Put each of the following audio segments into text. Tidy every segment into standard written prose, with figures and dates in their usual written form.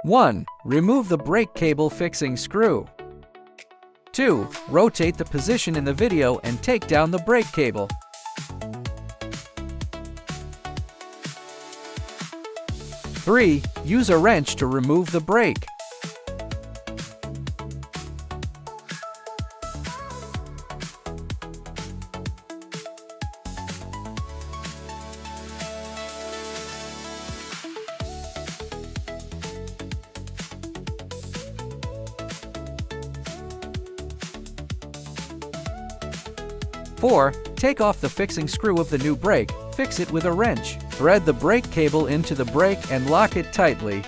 1. Remove the brake cable fixing screw. 2. Rotate the position in the video and take down the brake cable. 3. Use a wrench to remove the brake. 4. Take off the fixing screw of the new brake, fix it with a wrench. Thread the brake cable into the brake and lock it tightly.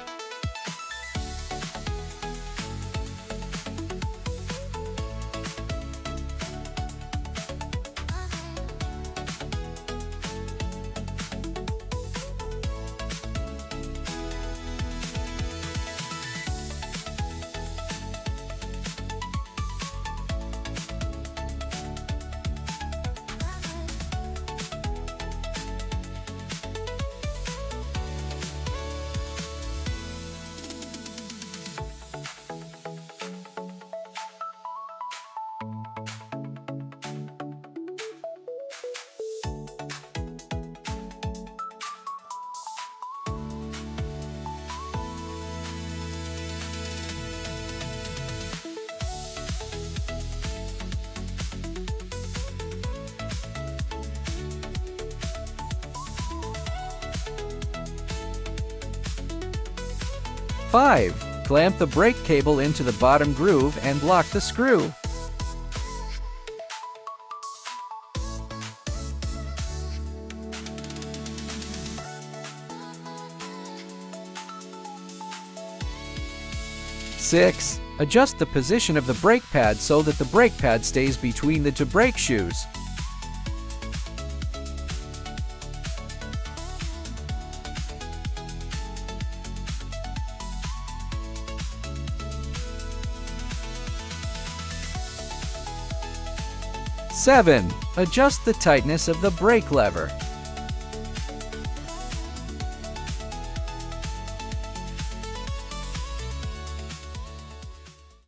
Five. Clamp the brake cable into the bottom groove and lock the screw. 6. Adjust the position of the brake pad so that the brake pad stays between the two brake shoes. 7. Adjust the tightness of the brake lever.